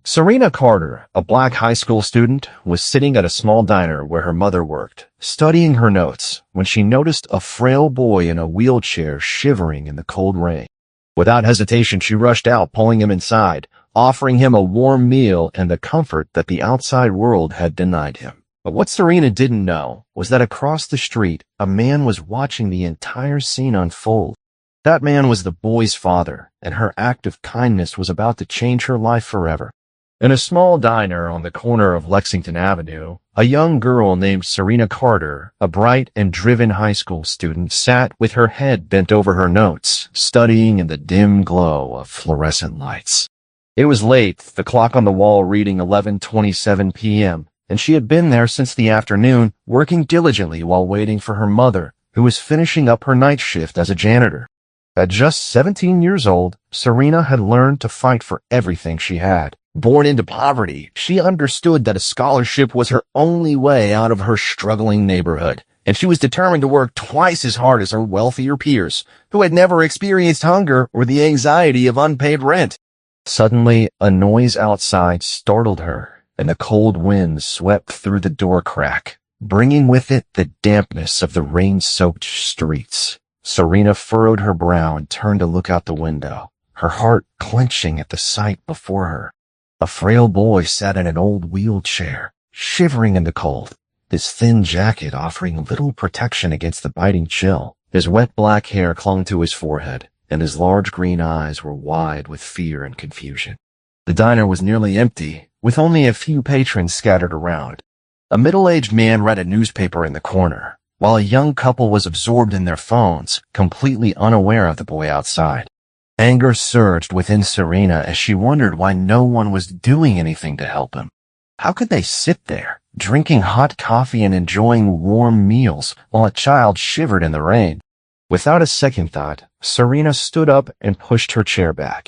Serena Carter, a black high school student, was sitting at a small diner where her mother worked, studying her notes, when she noticed a frail boy in a wheelchair shivering in the cold rain. Without hesitation, she rushed out, pulling him inside, offering him a warm meal and the comfort that the outside world had denied him. But what Serena didn't know was that across the street, a man was watching the entire scene unfold. That man was the boy's father, and her act of kindness was about to change her life forever. In a small diner on the corner of Lexington Avenue, a young girl named Serena Carter, a bright and driven high school student, sat with her head bent over her notes, studying in the dim glow of fluorescent lights. It was late, the clock on the wall reading 11:27 p.m., and she had been there since the afternoon, working diligently while waiting for her mother, who was finishing up her night shift as a janitor. At just 17 years old, Serena had learned to fight for everything she had. Born into poverty, she understood that a scholarship was her only way out of her struggling neighborhood, and she was determined to work twice as hard as her wealthier peers, who had never experienced hunger or the anxiety of unpaid rent. Suddenly, a noise outside startled her, and a cold wind swept through the door crack, bringing with it the dampness of the rain-soaked streets. Serena furrowed her brow and turned to look out the window, her heart clenching at the sight before her. A frail boy sat in an old wheelchair, shivering in the cold, his thin jacket offering little protection against the biting chill. His wet black hair clung to his forehead, and his large green eyes were wide with fear and confusion. The diner was nearly empty, with only a few patrons scattered around. A middle-aged man read a newspaper in the corner, while a young couple was absorbed in their phones, completely unaware of the boy outside. Anger surged within Serena as she wondered why no one was doing anything to help him. How could they sit there, drinking hot coffee and enjoying warm meals while a child shivered in the rain? Without a second thought, Serena stood up and pushed her chair back.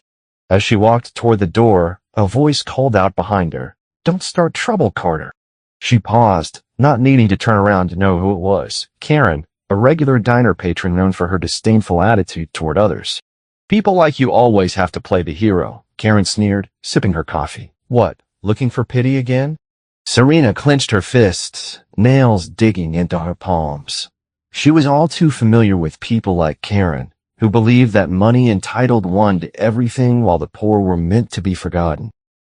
As she walked toward the door, a voice called out behind her, "Don't start trouble, Carter." She paused, not needing to turn around to know who it was. Karen, a regular diner patron known for her disdainful attitude toward others. "People like you always have to play the hero," Karen sneered, sipping her coffee. "What, looking for pity again?" Serena clenched her fists, nails digging into her palms. She was all too familiar with people like Karen, who believed that money entitled one to everything while the poor were meant to be forgotten.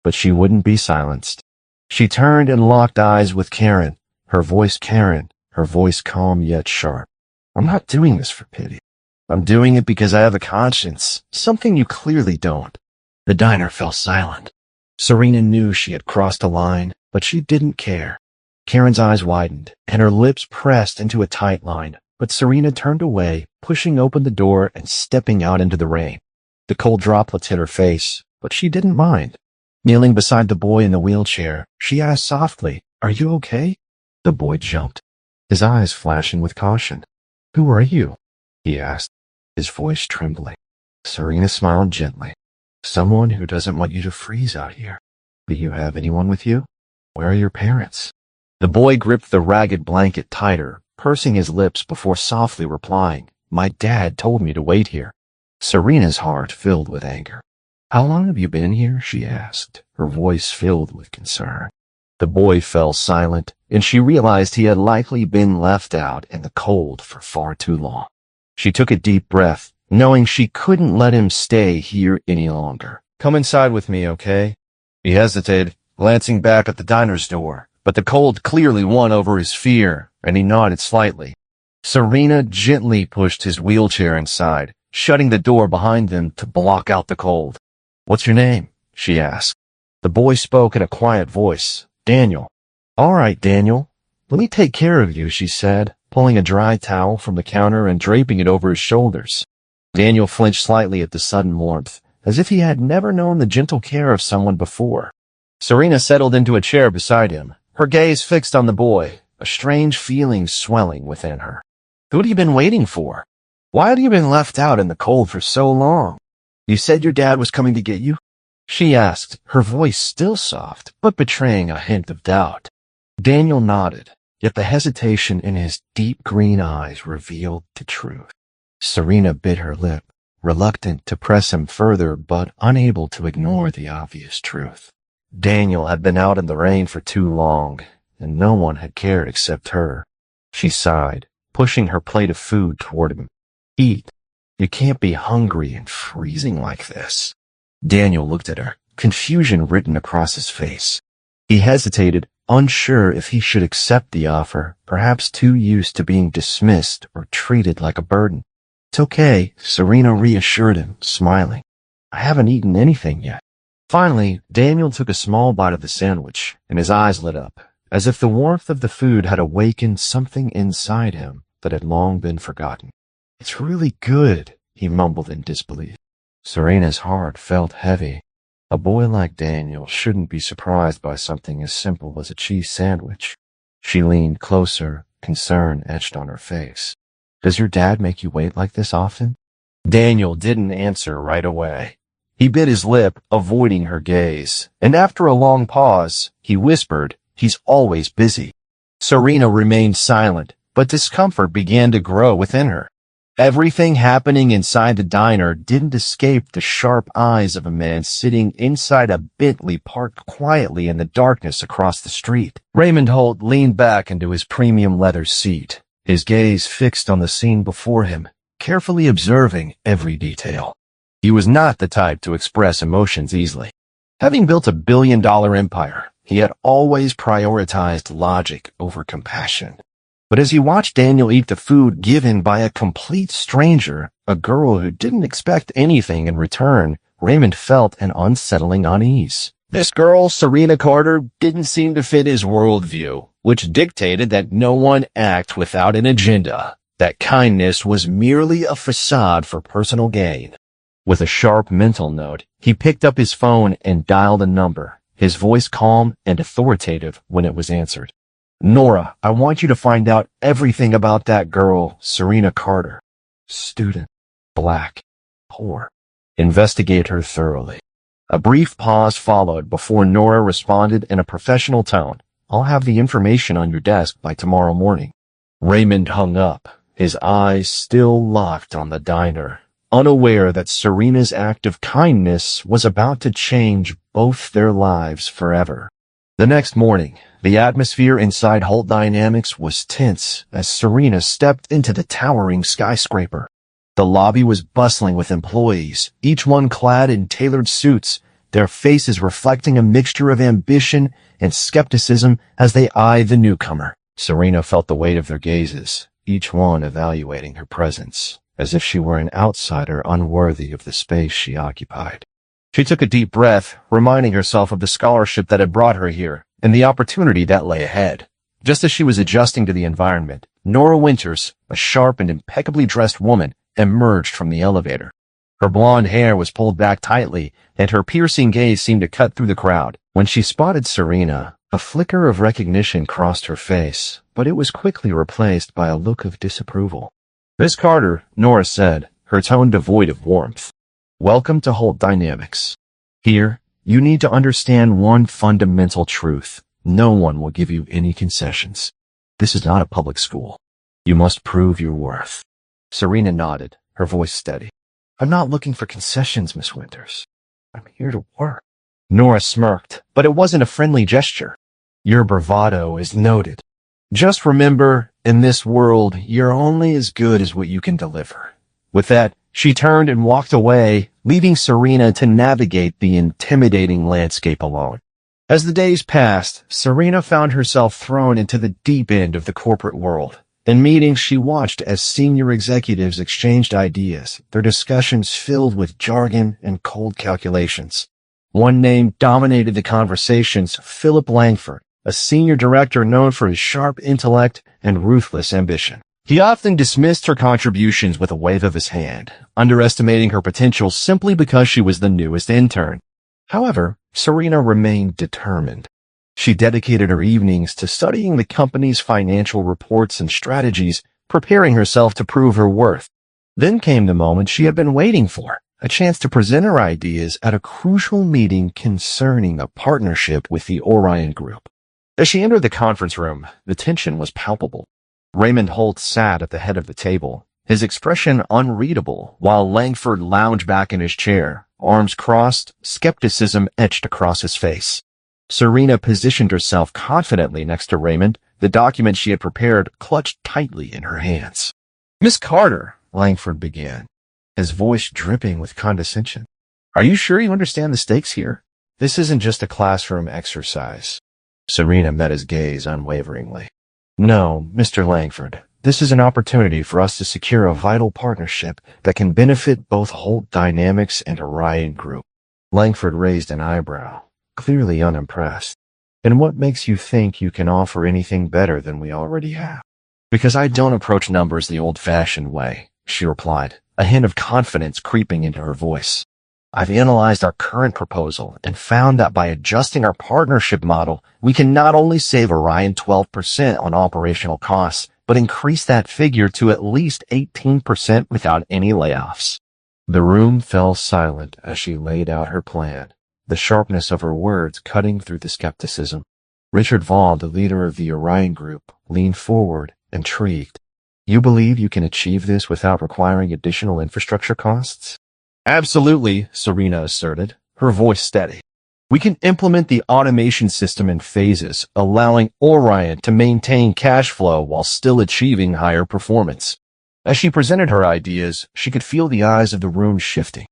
But she wouldn't be silenced. She turned and locked eyes with Karen, her voice calm yet sharp. "I'm not doing this for pity. I'm doing it because I have a conscience, something you clearly don't." The diner fell silent. Serena knew she had crossed a line, but she didn't care. Karen's eyes widened, and her lips pressed into a tight line, but Serena turned away, pushing open the door and stepping out into the rain. The cold droplets hit her face, but she didn't mind. Kneeling beside the boy in the wheelchair, she asked softly, "Are you okay?" The boy jumped, his eyes flashing with caution. "Who are you?" he asked, his voice trembling. Serena smiled gently. "Someone who doesn't want you to freeze out here. Do you have anyone with you? Where are your parents?" The boy gripped the ragged blanket tighter, pursing his lips before softly replying, "My dad told me to wait here." Serena's heart filled with anger. "How long have you been here?" she asked, her voice filled with concern. The boy fell silent, and she realized he had likely been left out in the cold for far too long. She took a deep breath, knowing she couldn't let him stay here any longer. "Come inside with me, okay?" He hesitated, glancing back at the diner's door, but the cold clearly won over his fear, and he nodded slightly. Serena gently pushed his wheelchair inside, shutting the door behind them to block out the cold. "What's your name?" she asked. The boy spoke in a quiet voice. "Daniel." "All right, Daniel. Let me take care of you," she said, pulling a dry towel from the counter and draping it over his shoulders. Daniel flinched slightly at the sudden warmth, as if he had never known the gentle care of someone before. Serena settled into a chair beside him, her gaze fixed on the boy, a strange feeling swelling within her. "Who have you been waiting for? Why have you been left out in the cold for so long? You said your dad was coming to get you?" she asked, her voice still soft, but betraying a hint of doubt. Daniel nodded, yet the hesitation in his deep green eyes revealed the truth. Serena bit her lip, reluctant to press him further, but unable to ignore the obvious truth. Daniel had been out in the rain for too long, and no one had cared except her. She sighed, pushing her plate of food toward him. Eat. You can't be hungry and freezing like this. Daniel looked at her, confusion written across his face. He hesitated, unsure if he should accept the offer, perhaps too used to being dismissed or treated like a burden. It's okay, Serena reassured him, smiling. I haven't eaten anything yet. Finally, Daniel took a small bite of the sandwich, and his eyes lit up, as if the warmth of the food had awakened something inside him that had long been forgotten. It's really good, he mumbled in disbelief. Serena's heart felt heavy. A boy like Daniel shouldn't be surprised by something as simple as a cheese sandwich. She leaned closer, concern etched on her face. Does your dad make you wait like this often? Daniel didn't answer right away. He bit his lip, avoiding her gaze, and after a long pause, he whispered, He's always busy. Serena remained silent, but discomfort began to grow within her. Everything happening inside the diner didn't escape the sharp eyes of a man sitting inside a Bentley parked quietly in the darkness across the street. Raymond Holt leaned back into his premium leather seat, his gaze fixed on the scene before him, carefully observing every detail. He was not the type to express emotions easily. Having built a billion-dollar empire, he had always prioritized logic over compassion. But as he watched Daniel eat the food given by a complete stranger, a girl who didn't expect anything in return, Raymond felt an unsettling unease. This girl, Serena Carter, didn't seem to fit his worldview, which dictated that no one act without an agenda, that kindness was merely a facade for personal gain. With a sharp mental note, he picked up his phone and dialed a number, his voice calm and authoritative when it was answered. Nora, I want you to find out everything about that girl, Serena Carter. Student. Black. Poor. Investigate her thoroughly. A brief pause followed before Nora responded in a professional tone. I'll have the information on your desk by tomorrow morning. Raymond hung up, his eyes still locked on the diner, unaware that Serena's act of kindness was about to change both their lives forever. The next morning, the atmosphere inside Holt Dynamics was tense as Serena stepped into the towering skyscraper. The lobby was bustling with employees, each one clad in tailored suits, their faces reflecting a mixture of ambition and skepticism as they eyed the newcomer. Serena felt the weight of their gazes, each one evaluating her presence, as if she were an outsider unworthy of the space she occupied. She took a deep breath, reminding herself of the scholarship that had brought her here, and the opportunity that lay ahead. Just as she was adjusting to the environment, Nora Winters, a sharp and impeccably dressed woman, emerged from the elevator. Her blonde hair was pulled back tightly, and her piercing gaze seemed to cut through the crowd. When she spotted Serena, a flicker of recognition crossed her face, but it was quickly replaced by a look of disapproval. Miss Carter, Nora said, her tone devoid of warmth. Welcome to Holt Dynamics. Here, you need to understand one fundamental truth. No one will give you any concessions. This is not a public school. You must prove your worth. Serena nodded, her voice steady. I'm not looking for concessions, Miss Winters. I'm here to work. Nora smirked, but it wasn't a friendly gesture. Your bravado is noted. Just remember, in this world, you're only as good as what you can deliver. With that, she turned and walked away, leaving Serena to navigate the intimidating landscape alone. As the days passed, Serena found herself thrown into the deep end of the corporate world. In meetings, she watched as senior executives exchanged ideas, their discussions filled with jargon and cold calculations. One name dominated the conversations, Philip Langford, a senior director known for his sharp intellect and ruthless ambition. He often dismissed her contributions with a wave of his hand, underestimating her potential simply because she was the newest intern. However, Serena remained determined. She dedicated her evenings to studying the company's financial reports and strategies, preparing herself to prove her worth. Then came the moment she had been waiting for, a chance to present her ideas at a crucial meeting concerning a partnership with the Orion Group. As she entered the conference room, the tension was palpable. Raymond Holt sat at the head of the table, his expression unreadable, while Langford lounged back in his chair, arms crossed, skepticism etched across his face. Serena positioned herself confidently next to Raymond, the document she had prepared clutched tightly in her hands. "Miss Carter," Langford began, his voice dripping with condescension. "Are you sure you understand the stakes here? This isn't just a classroom exercise." Serena met his gaze unwaveringly. "No, Mr. Langford, this is an opportunity for us to secure a vital partnership that can benefit both Holt Dynamics and Orion Group." Langford raised an eyebrow, clearly unimpressed. "And what makes you think you can offer anything better than we already have?" "Because I don't approach numbers the old-fashioned way," she replied, a hint of confidence creeping into her voice. "I've analyzed our current proposal and found that by adjusting our partnership model, we can not only save Orion 12% on operational costs, but increase that figure to at least 18% without any layoffs." The room fell silent as she laid out her plan, the sharpness of her words cutting through the skepticism. Richard Vaughn, the leader of the Orion Group, leaned forward, intrigued. "You believe you can achieve this without requiring additional infrastructure costs?" "Absolutely," Serena asserted, her voice steady. "We can implement the automation system in phases, allowing Orion to maintain cash flow while still achieving higher performance." As she presented her ideas, she could feel the eyes of the room shifting.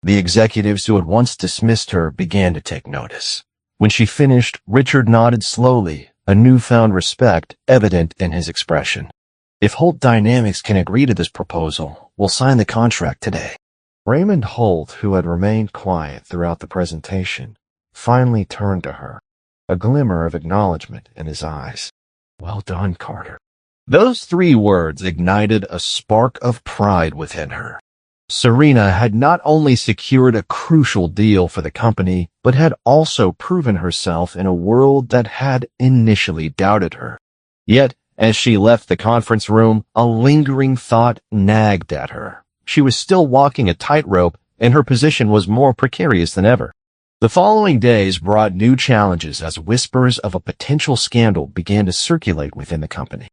The executives who had once dismissed her began to take notice. When she finished, Richard nodded slowly, a newfound respect evident in his expression. "If Holt Dynamics can agree to this proposal, we'll sign the contract today." Raymond Holt, who had remained quiet throughout the presentation, finally turned to her, a glimmer of acknowledgement in his eyes. "Well done, Carter." Those 3 words ignited a spark of pride within her. Serena had not only secured a crucial deal for the company, but had also proven herself in a world that had initially doubted her. Yet, as she left the conference room, a lingering thought nagged at her. She was still walking a tightrope, and her position was more precarious than ever. The following days brought new challenges as whispers of a potential scandal began to circulate within the company.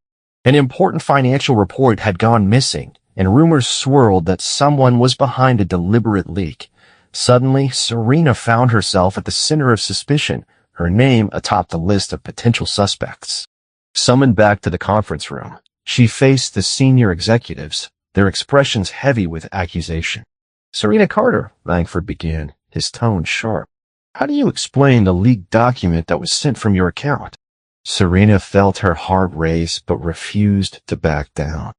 An important financial report had gone missing, and rumors swirled that someone was behind a deliberate leak. Suddenly, Serena found herself at the center of suspicion, her name atop the list of potential suspects. Summoned back to the conference room, she faced the senior executives, their expressions heavy with accusation. "Serena Carter," Langford began, his tone sharp, "how do you explain the leaked document that was sent from your account?" Serena felt her heart race but refused to back down.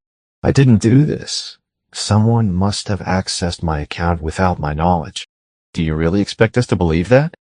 "I didn't do this. Someone must have accessed my account without my knowledge." "Do you really expect us to believe that?"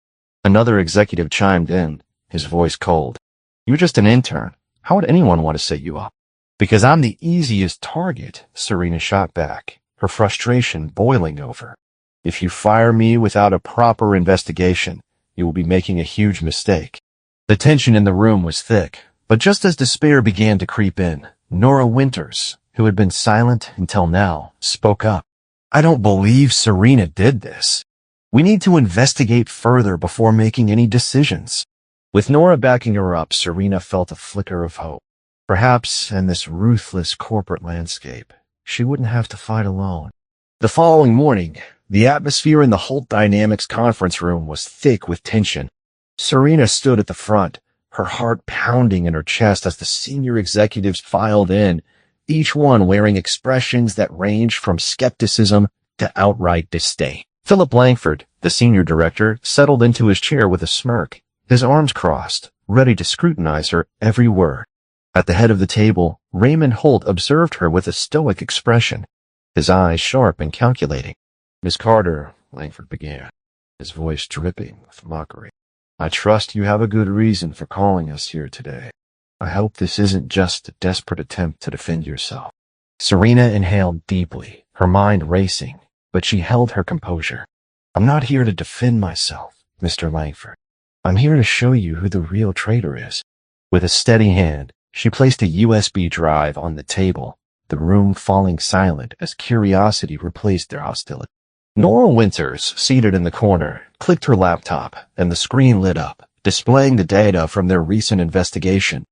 Another executive chimed in, his voice cold. "You're just an intern. How would anyone want to set you up?" "Because I'm the easiest target," Serena shot back, her frustration boiling over. "If you fire me without a proper investigation, you will be making a huge mistake." The tension in the room was thick, but just as despair began to creep in, Nora Winters, who had been silent until now, spoke up. "I don't believe Serena did this. We need to investigate further before making any decisions." With Nora backing her up, Serena felt a flicker of hope. Perhaps in this ruthless corporate landscape, she wouldn't have to fight alone. The following morning, the atmosphere in the Holt Dynamics conference room was thick with tension. Serena stood at the front, her heart pounding in her chest as the senior executives filed in, each one wearing expressions that ranged from skepticism to outright disdain. Philip Langford, the senior director, settled into his chair with a smirk, his arms crossed, ready to scrutinize her every word. At the head of the table, Raymond Holt observed her with a stoic expression, his eyes sharp and calculating. "Miss Carter," Langford began, his voice dripping with mockery, "I trust you have a good reason for calling us here today. I hope this isn't just a desperate attempt to defend yourself." Serena inhaled deeply, her mind racing, but she held her composure. "I'm not here to defend myself, Mr. Langford. I'm here to show you who the real traitor is." With a steady hand, she placed a USB drive on the table, the room falling silent as curiosity replaced their hostility. Nora Winters, seated in the corner, clicked her laptop, and the screen lit up, displaying the data from their recent investigation.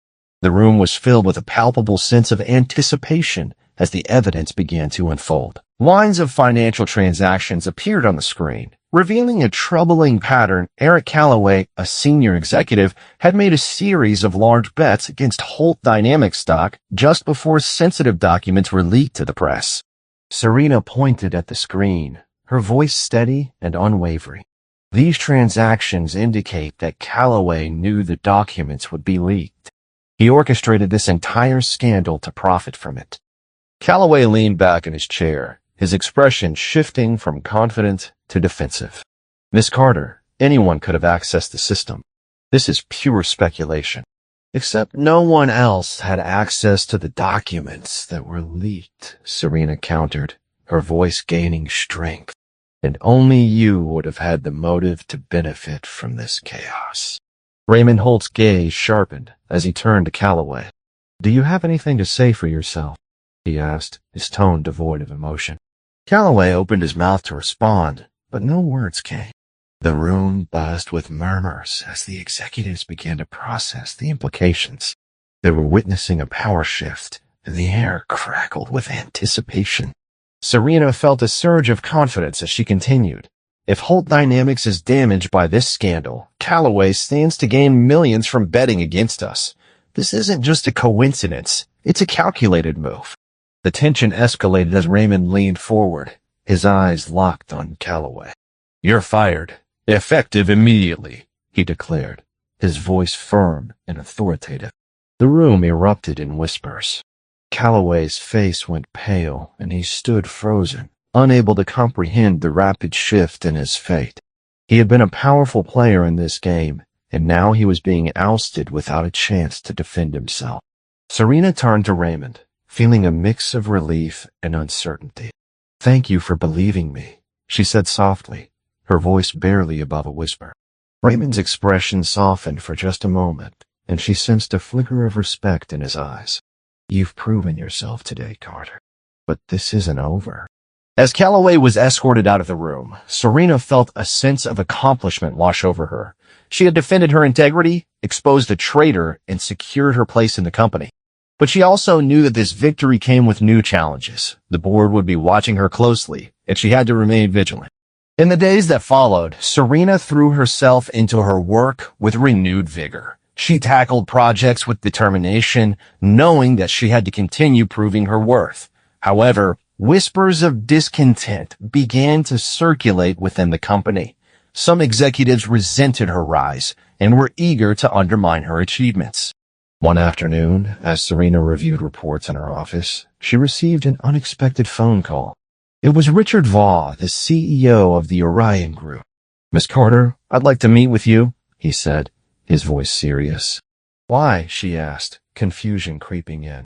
The room was filled with a palpable sense of anticipation as the evidence began to unfold. Lines of financial transactions appeared on the screen, Revealing a troubling pattern, Eric Calloway, a senior executive, had made a series of large bets against Holt Dynamics stock just before sensitive documents were leaked to the press. Serena pointed at the screen, her voice steady and unwavering. These transactions indicate that Calloway knew the documents would be leaked. He orchestrated this entire scandal to profit from it. Calloway leaned back in his chair, his expression shifting from confident to defensive. Miss Carter, anyone could have accessed the system. This is pure speculation. Except no one else had access to the documents that were leaked, Serena countered, her voice gaining strength. And only you would have had the motive to benefit from this chaos. Raymond Holt's gaze sharpened as he turned to Calloway. Do you have anything to say for yourself? He asked, his tone devoid of emotion. Calloway opened his mouth to respond, but no words came. The room buzzed with murmurs as the executives began to process the implications. They were witnessing a power shift, and the air crackled with anticipation. Serena felt a surge of confidence as she continued. If Holt Dynamics is damaged by this scandal, Calloway stands to gain millions from betting against us. This isn't just a coincidence. It's a calculated move. The tension escalated as Raymond leaned forward, his eyes locked on Calloway. You're fired. Effective immediately, he declared, his voice firm and authoritative. The room erupted in whispers. Calloway's face went pale, and he stood frozen, unable to comprehend the rapid shift in his fate. He had been a powerful player in this game, and now he was being ousted without a chance to defend himself. Serena turned to Raymond, feeling a mix of relief and uncertainty. Thank you for believing me, she said softly, her voice barely above a whisper. Raymond's expression softened for just a moment, and she sensed a flicker of respect in his eyes. You've proven yourself today, Carter. But this isn't over. As Calloway was escorted out of the room, Serena felt a sense of accomplishment wash over her. She had defended her integrity, exposed a traitor, and secured her place in the company. But she also knew that this victory came with new challenges. The board would be watching her closely, and she had to remain vigilant. In the days that followed, Serena threw herself into her work with renewed vigor. She tackled projects with determination, knowing that she had to continue proving her worth. However, whispers of discontent began to circulate within the company. Some executives resented her rise and were eager to undermine her achievements. One afternoon, as Serena reviewed reports in her office, she received an unexpected phone call. It was Richard Vaugh, the CEO of the Orion Group. Miss Carter, I'd like to meet with you, he said, his voice serious. Why? She asked, confusion creeping in.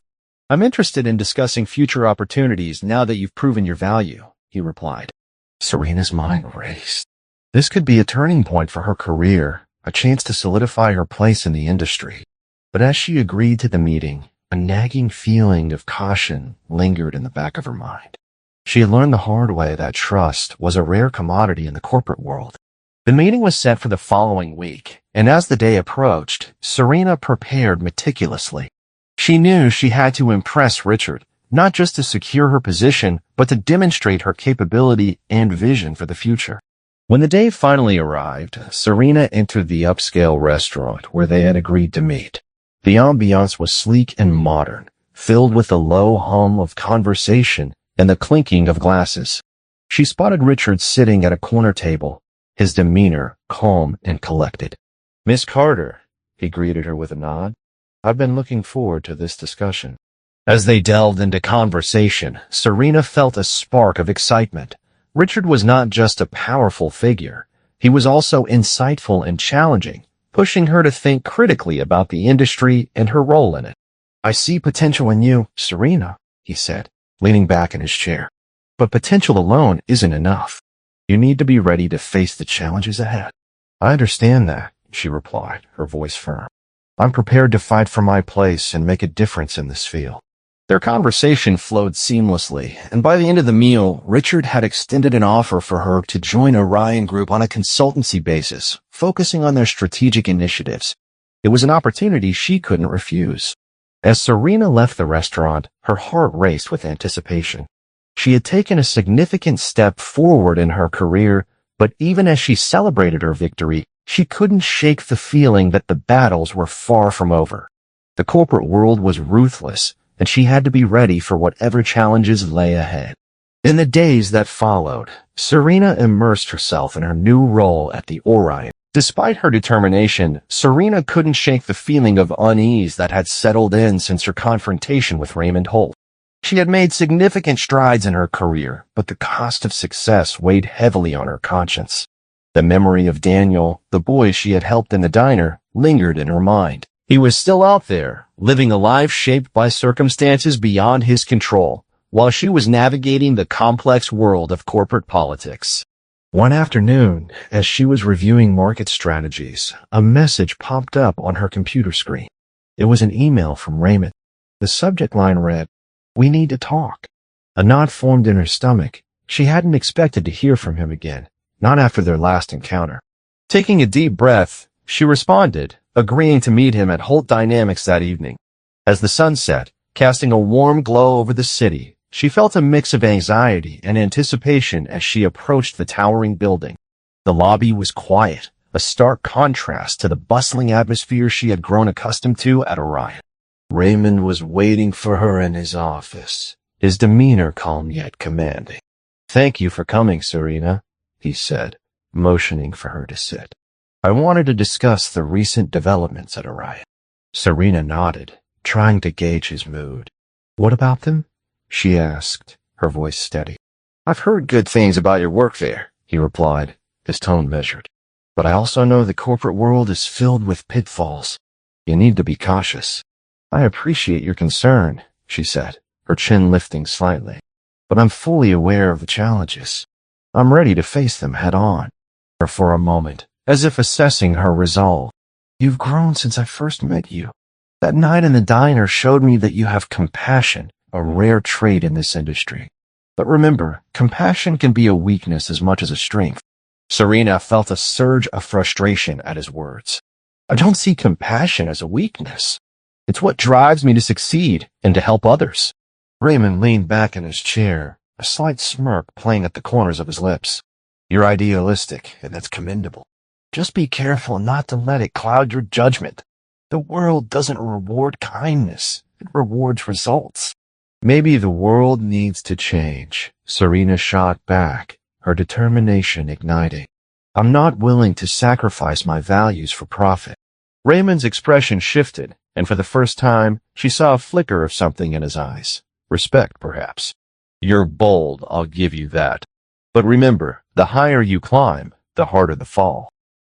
I'm interested in discussing future opportunities now that you've proven your value, he replied. Serena's mind raced. This could be a turning point for her career, a chance to solidify her place in the industry. But as she agreed to the meeting, a nagging feeling of caution lingered in the back of her mind. She had learned the hard way that trust was a rare commodity in the corporate world. The meeting was set for the following week, and as the day approached, Serena prepared meticulously. She knew she had to impress Richard, not just to secure her position, but to demonstrate her capability and vision for the future. When the day finally arrived, Serena entered the upscale restaurant where they had agreed to meet. The ambiance was sleek and modern, filled with the low hum of conversation and the clinking of glasses. She spotted Richard sitting at a corner table, his demeanor calm and collected. Miss Carter, he greeted her with a nod. I've been looking forward to this discussion. As they delved into conversation, Serena felt a spark of excitement. Richard was not just a powerful figure. He was also insightful and challenging, pushing her to think critically about the industry and her role in it. I see potential in you, Serena, he said, leaning back in his chair. But potential alone isn't enough. You need to be ready to face the challenges ahead. I understand that, she replied, her voice firm. I'm prepared to fight for my place and make a difference in this field. Their conversation flowed seamlessly, and by the end of the meal, Richard had extended an offer for her to join Orion Group on a consultancy basis, focusing on their strategic initiatives. It was an opportunity she couldn't refuse. As Serena left the restaurant, her heart raced with anticipation. She had taken a significant step forward in her career, But even as she celebrated her victory, she couldn't shake the feeling that the battles were far from over. The corporate world was ruthless, and she had to be ready for whatever challenges lay ahead. In the days that followed, Serena immersed herself in her new role at the Orion. Despite her determination, Serena couldn't shake the feeling of unease that had settled in since her confrontation with Raymond Holt. She had made significant strides in her career, but the cost of success weighed heavily on her conscience. The memory of Daniel, the boy she had helped in the diner, lingered in her mind. He was still out there, living a life shaped by circumstances beyond his control, while she was navigating the complex world of corporate politics. One afternoon, as she was reviewing market strategies, a message popped up on her computer screen. It was an email from Raymond. The subject line read, "We need to talk." A knot formed in her stomach. She hadn't expected to hear from him again, not after their last encounter. Taking a deep breath, she responded, agreeing to meet him at Holt Dynamics that evening. As the sun set, casting a warm glow over the city, she felt a mix of anxiety and anticipation as she approached the towering building. The lobby was quiet, a stark contrast to the bustling atmosphere she had grown accustomed to at Orion. Raymond was waiting for her in his office, his demeanor calm yet commanding. "Thank you for coming, Serena," he said, motioning for her to sit. "I wanted to discuss the recent developments at Orion." Serena nodded, trying to gauge his mood. "What about them?" she asked, her voice steady. "I've heard good things about your work there," he replied, his tone measured. "But I also know the corporate world is filled with pitfalls. You need to be cautious." "I appreciate your concern," she said, her chin lifting slightly. "But I'm fully aware of the challenges. I'm ready to face them head on." For a moment, as if assessing her resolve. "You've grown since I first met you. That night in the diner showed me that you have compassion, a rare trait in this industry. But remember, compassion can be a weakness as much as a strength." Serena felt a surge of frustration at his words. "I don't see compassion as a weakness. It's what drives me to succeed and to help others." Raymond leaned back in his chair, a slight smirk playing at the corners of his lips. "You're idealistic, and that's commendable. Just be careful not to let it cloud your judgment. The world doesn't reward kindness. It rewards results." "Maybe the world needs to change," Serena shot back, her determination igniting. "I'm not willing to sacrifice my values for profit." Raymond's expression shifted, and for the first time, she saw a flicker of something in his eyes. Respect, perhaps. "You're bold, I'll give you that. But remember, the higher you climb, the harder the fall."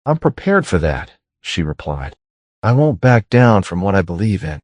"I'm prepared for that," she replied. "I won't back down from what I believe in."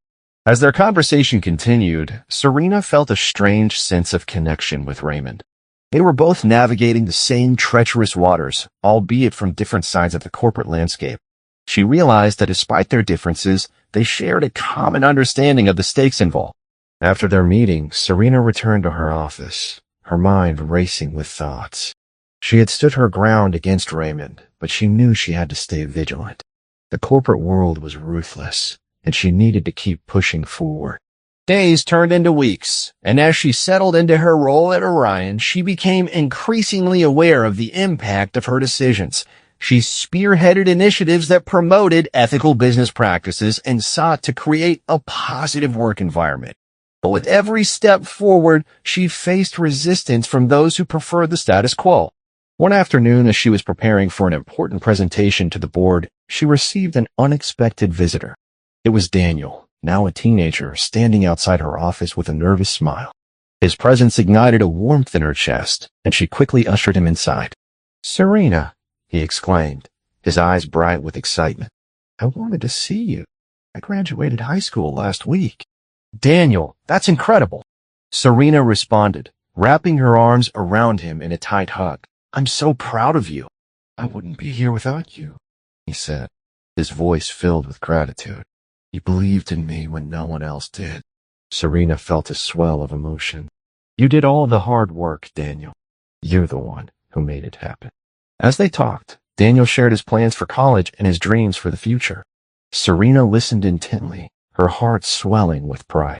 As their conversation continued, Serena felt a strange sense of connection with Raymond. They were both navigating the same treacherous waters, albeit from different sides of the corporate landscape. She realized that despite their differences, they shared a common understanding of the stakes involved. After their meeting, Serena returned to her office, her mind racing with thoughts. She had stood her ground against Raymond, but she knew she had to stay vigilant. The corporate world was ruthless, and she needed to keep pushing forward. Days turned into weeks, and as she settled into her role at Orion, she became increasingly aware of the impact of her decisions. She spearheaded initiatives that promoted ethical business practices and sought to create a positive work environment. But with every step forward, she faced resistance from those who preferred the status quo. One afternoon, as she was preparing for an important presentation to the board, she received an unexpected visitor. It was Daniel, now a teenager, standing outside her office with a nervous smile. His presence ignited a warmth in her chest, and she quickly ushered him inside. "Serena," he exclaimed, his eyes bright with excitement. "I wanted to see you. I graduated high school last week." "Daniel, that's incredible," Serena responded, wrapping her arms around him in a tight hug. "I'm so proud of you." "I wouldn't be here without you," he said, his voice filled with gratitude. "You believed in me when no one else did." Serena felt a swell of emotion. "You did all the hard work, Daniel. You're the one who made it happen." As they talked, Daniel shared his plans for college and his dreams for the future. Serena listened intently, her heart swelling with pride.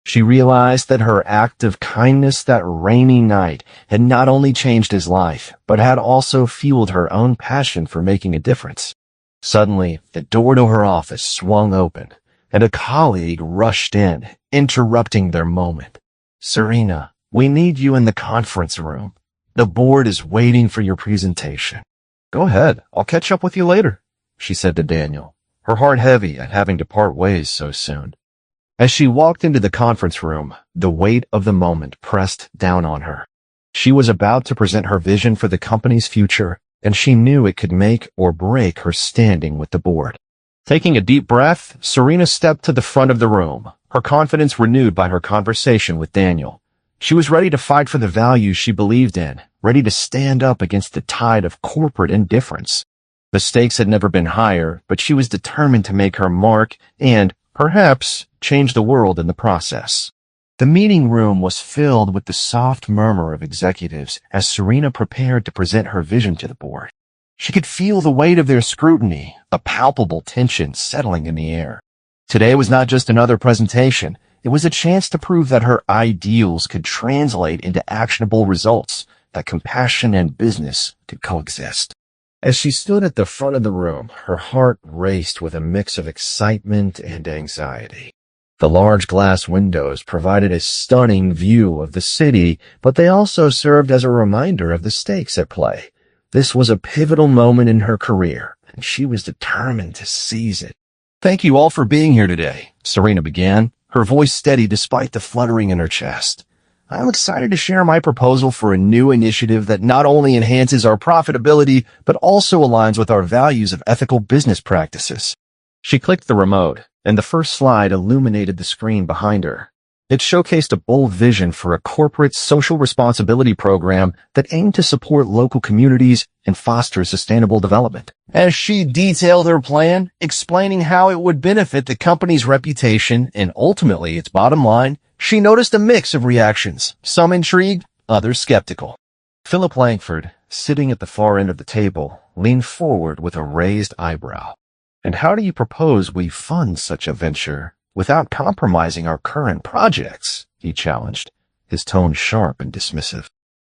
She realized that her act of kindness that rainy night had not only changed his life, but had also fueled her own passion for making a difference. Suddenly, the door to her office swung open, and a colleague rushed in, interrupting their moment. "Serena, we need you in the conference room. The board is waiting for your presentation." "Go ahead, I'll catch up with you later," she said to Daniel, her heart heavy at having to part ways so soon. As she walked into the conference room, the weight of the moment pressed down on her. She was about to present her vision for the company's future, and she knew it could make or break her standing with the board. Taking a deep breath, Serena stepped to the front of the room, her confidence renewed by her conversation with Daniel. She was ready to fight for the values she believed in, ready to stand up against the tide of corporate indifference. The stakes had never been higher, but she was determined to make her mark and, perhaps, change the world in the process. The meeting room was filled with the soft murmur of executives as Serena prepared to present her vision to the board. She could feel the weight of their scrutiny, a palpable tension settling in the air. Today was not just another presentation. It was a chance to prove that her ideals could translate into actionable results, that compassion and business could coexist. As she stood at the front of the room, her heart raced with a mix of excitement and anxiety. The large glass windows provided a stunning view of the city, but they also served as a reminder of the stakes at play. This was a pivotal moment in her career, and she was determined to seize it. "Thank you all for being here today," Serena began, her voice steady despite the fluttering in her chest. "I'm excited to share my proposal for a new initiative that not only enhances our profitability, but also aligns with our values of ethical business practices." She clicked the remote, and the first slide illuminated the screen behind her. It showcased a bold vision for a corporate social responsibility program that aimed to support local communities and foster sustainable development. As she detailed her plan, explaining how it would benefit the company's reputation and ultimately its bottom line, she noticed a mix of reactions, some intrigued, others skeptical. Philip Langford, sitting at the far end of the table, leaned forward with a raised eyebrow. "And how do you propose we fund such a venture without compromising our current projects?" he challenged, his tone sharp and dismissive.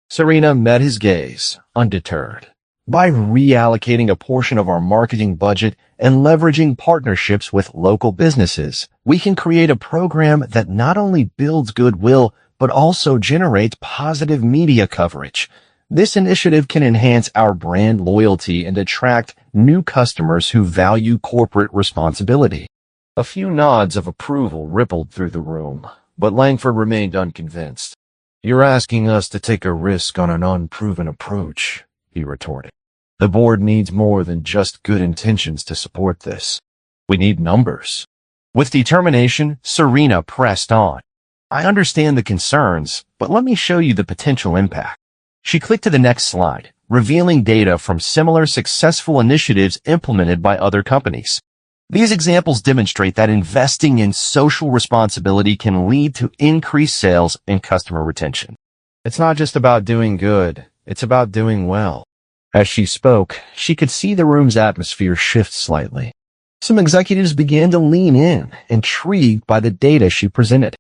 Serena met his gaze, undeterred. "By reallocating a portion of our marketing budget and leveraging partnerships with local businesses, we can create a program that not only builds goodwill, but also generates positive media coverage. This initiative can enhance our brand loyalty and attract new customers who value corporate responsibility." A few nods of approval rippled through the room, but Langford remained unconvinced. "You're asking us to take a risk on an unproven approach," he retorted. "The board needs more than just good intentions to support this. We need numbers." With determination, Serena pressed on. "I understand the concerns, but let me show you the potential impact." She clicked to the next slide, revealing data from similar successful initiatives implemented by other companies. These examples demonstrate that investing in social responsibility can lead to increased sales and customer retention. "It's not just about doing good, it's about doing well." As she spoke, she could see the room's atmosphere shift slightly. Some executives began to lean in, intrigued by the data she presented.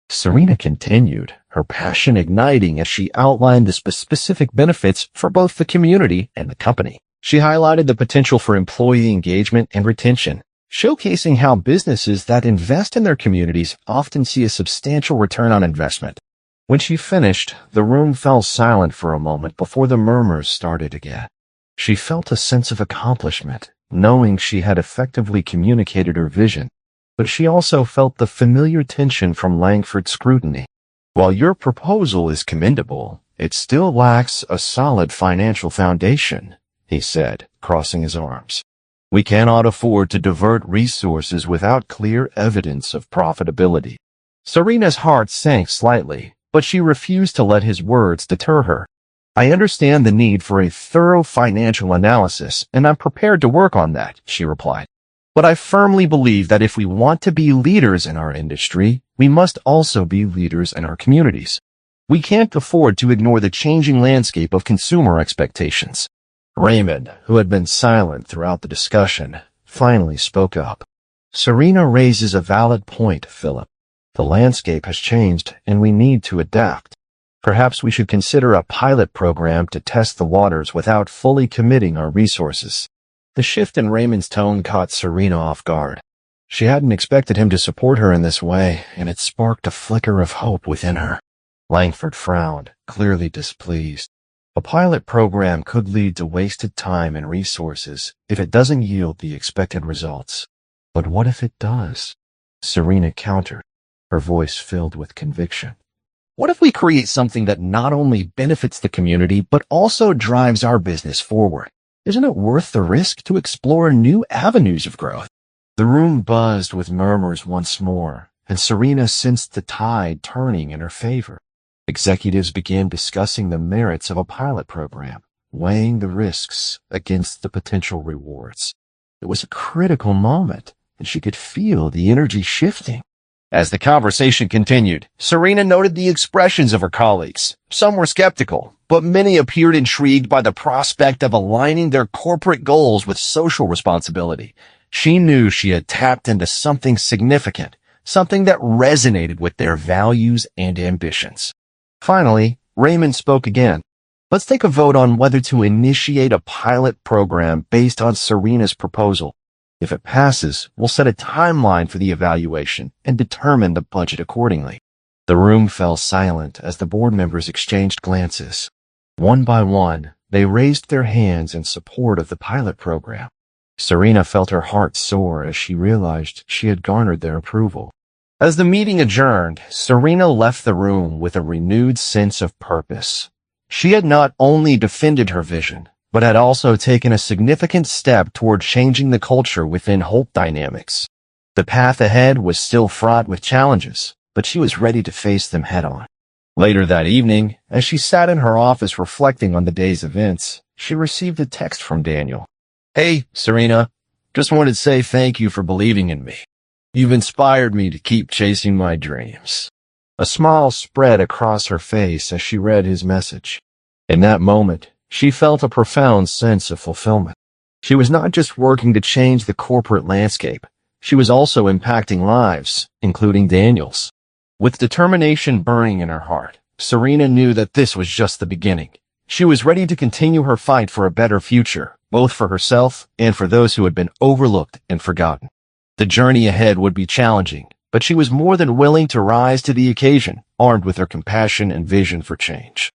Serena continued, her passion igniting as she outlined the specific benefits for both the community and the company. She highlighted the potential for employee engagement and retention, showcasing how businesses that invest in their communities often see a substantial return on investment. When she finished, the room fell silent for a moment before the murmurs started again. She felt a sense of accomplishment, knowing she had effectively communicated her vision, but she also felt the familiar tension from Langford's scrutiny. "While your proposal is commendable, it still lacks a solid financial foundation," he said, crossing his arms. "We cannot afford to divert resources without clear evidence of profitability." Serena's heart sank slightly, but she refused to let his words deter her. "I understand the need for a thorough financial analysis, and I'm prepared to work on that," she replied. "But I firmly believe that if we want to be leaders in our industry, we must also be leaders in our communities. We can't afford to ignore the changing landscape of consumer expectations." Raymond, who had been silent throughout the discussion, finally spoke up. "Serena raises a valid point, Philip. The landscape has changed, and we need to adapt. Perhaps we should consider a pilot program to test the waters without fully committing our resources. The shift in Raymond's tone caught Serena off guard. She hadn't expected him to support her in this way, and it sparked a flicker of hope within her. Langford frowned, clearly displeased. A pilot program could lead to wasted time and resources if it doesn't yield the expected results. But what if it does? Serena countered, her voice filled with conviction. What if we create something that not only benefits the community, but also drives our business forward? Isn't it worth the risk to explore new avenues of growth? The room buzzed with murmurs once more, and Serena sensed the tide turning in her favor. Executives began discussing the merits of a pilot program, weighing the risks against the potential rewards. It was a critical moment, and she could feel the energy shifting. As the conversation continued, Serena noted the expressions of her colleagues. Some were skeptical, but many appeared intrigued by the prospect of aligning their corporate goals with social responsibility. She knew she had tapped into something significant, something that resonated with their values and ambitions. Finally, Raymond spoke again. Let's take a vote on whether to initiate a pilot program based on Serena's proposal. If it passes, we'll set a timeline for the evaluation and determine the budget accordingly. The room fell silent as the board members exchanged glances. One by one, they raised their hands in support of the pilot program. Serena felt her heart soar as she realized she had garnered their approval. As the meeting adjourned, Serena left the room with a renewed sense of purpose. She had not only defended her vision, but had also taken a significant step toward changing the culture within Holt Dynamics. The path ahead was still fraught with challenges, but she was ready to face them head-on. Later that evening, as she sat in her office reflecting on the day's events, she received a text from Daniel. Hey, Serena, just wanted to say thank you for believing in me. You've inspired me to keep chasing my dreams. A smile spread across her face as she read his message. In that moment, she felt a profound sense of fulfillment. She was not just working to change the corporate landscape. She was also impacting lives, including Daniel's. With determination burning in her heart, Serena knew that this was just the beginning. She was ready to continue her fight for a better future, both for herself and for those who had been overlooked and forgotten. The journey ahead would be challenging, but she was more than willing to rise to the occasion, armed with her compassion and vision for change.